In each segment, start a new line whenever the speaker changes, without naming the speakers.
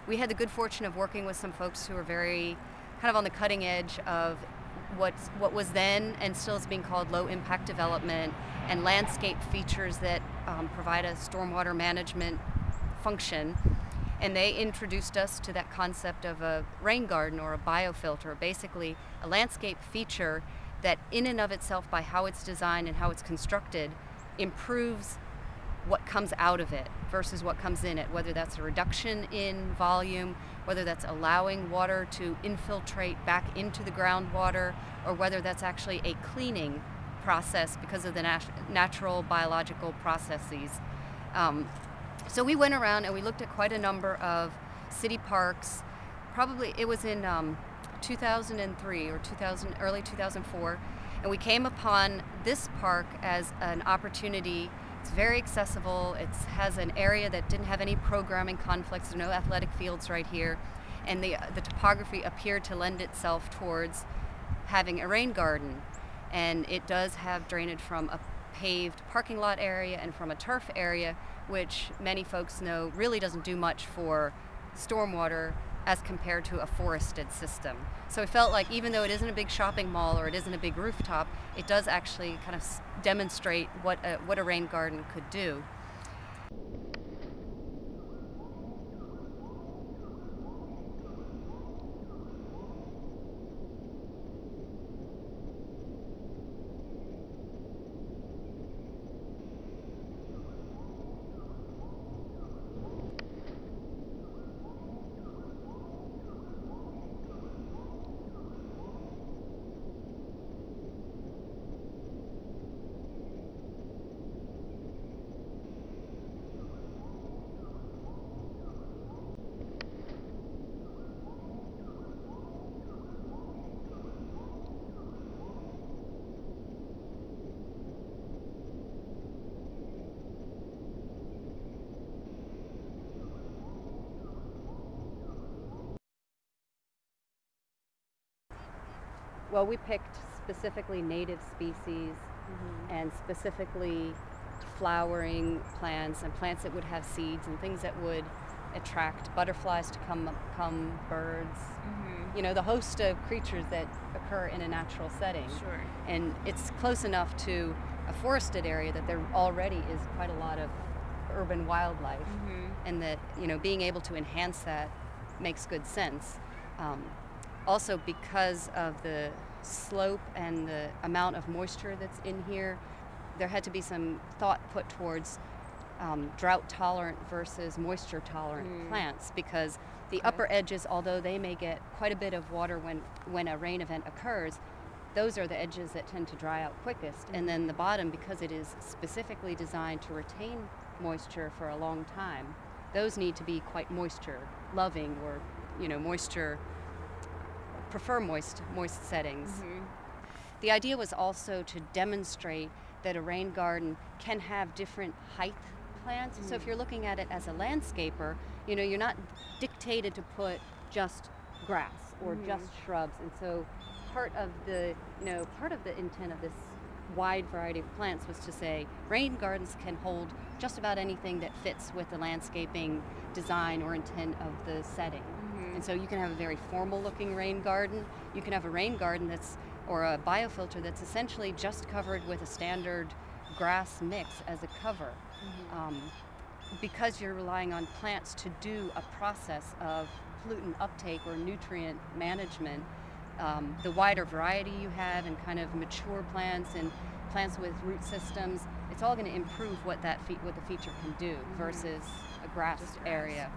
we had the good fortune of working with some folks who are very kind of on the cutting edge of what was then and still is being called low impact development and landscape features that provide a stormwater management function. And they introduced us to that concept of a rain garden or a biofilter, basically a landscape feature that in and of itself, by how it's designed and how it's constructed, improves what comes out of it versus what comes in it, whether that's a reduction in volume, whether that's allowing water to infiltrate back into the groundwater, or whether that's actually a cleaning process because of the natural biological processes. So we went around and we looked at quite a number of city parks. Probably it was in 2003 or early 2004, and we came upon this park as an opportunity. It's very accessible. It has an area that didn't have any programming conflicts. There are no athletic fields right here, and the topography appeared to lend itself towards having a rain garden. And it does have drainage from a paved parking lot area and from a turf area, which many folks know really doesn't do much for stormwater as compared to a forested system. So it felt like even though it isn't a big shopping mall or it isn't a big rooftop, it does actually kind of demonstrate what a rain garden could do. Well, we picked specifically native species and specifically flowering plants and plants that would have seeds and things that would attract butterflies to come birds. You know, the host of creatures that occur in a natural setting.
Sure.
And it's close enough to a forested area that there already is quite a lot of urban wildlife, and that, you know, being able to enhance that makes good sense. Also, because of the slope and the amount of moisture that's in here, there had to be some thought put towards drought tolerant versus moisture tolerant plants, because the upper edges, although they may get quite a bit of water when a rain event occurs, those are the edges that tend to dry out quickest. And then the bottom, because it is specifically designed to retain moisture for a long time, those need to be quite moisture loving, or, you know, prefer moist settings. The idea was also to demonstrate that a rain garden can have different height plants. So if you're looking at it as a landscaper, you know, you're not dictated to put just grass or just shrubs. And so part of the intent of this wide variety of plants was to say rain gardens can hold just about anything that fits with the landscaping design or intent of the setting. And so you can have a very formal looking rain garden. You can have a rain garden or a biofilter that's essentially just covered with a standard grass mix as a cover. Because you're relying on plants to do a process of pollutant uptake or nutrient management, the wider variety you have and kind of mature plants and plants with root systems, it's all going to improve what the feature can do versus a grass area.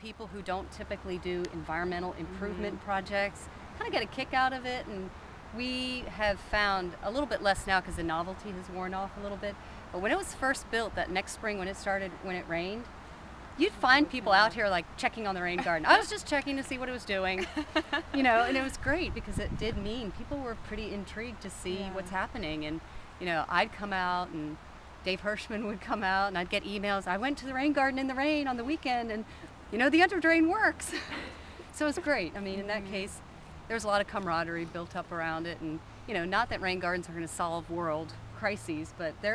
People who don't typically do environmental improvement projects kind of get a kick out of it, and we have found a little bit less now because the novelty has worn off a little bit. But when it was first built that next spring, when it rained, you'd find people out here like checking on the rain garden. I was just checking to see what it was doing, you know, and it was great because it did mean people were pretty intrigued to see what's happening. And, you know, I'd come out and Dave Hirschman would come out and I'd get emails. I went to the rain garden in the rain on the weekend, and you know, the underdrain works. So it's great. I mean, in that case, there's a lot of camaraderie built up around it, and not that rain gardens are going to solve world crises, but they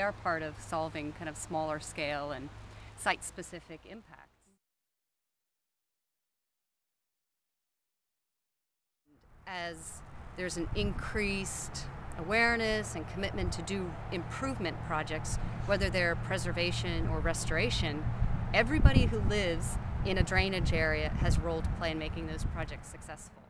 are part of solving kind of smaller scale and site-specific impacts. As there's an increased awareness and commitment to do improvement projects, whether they're preservation or restoration, everybody who lives in a drainage area has a role to play in making those projects successful.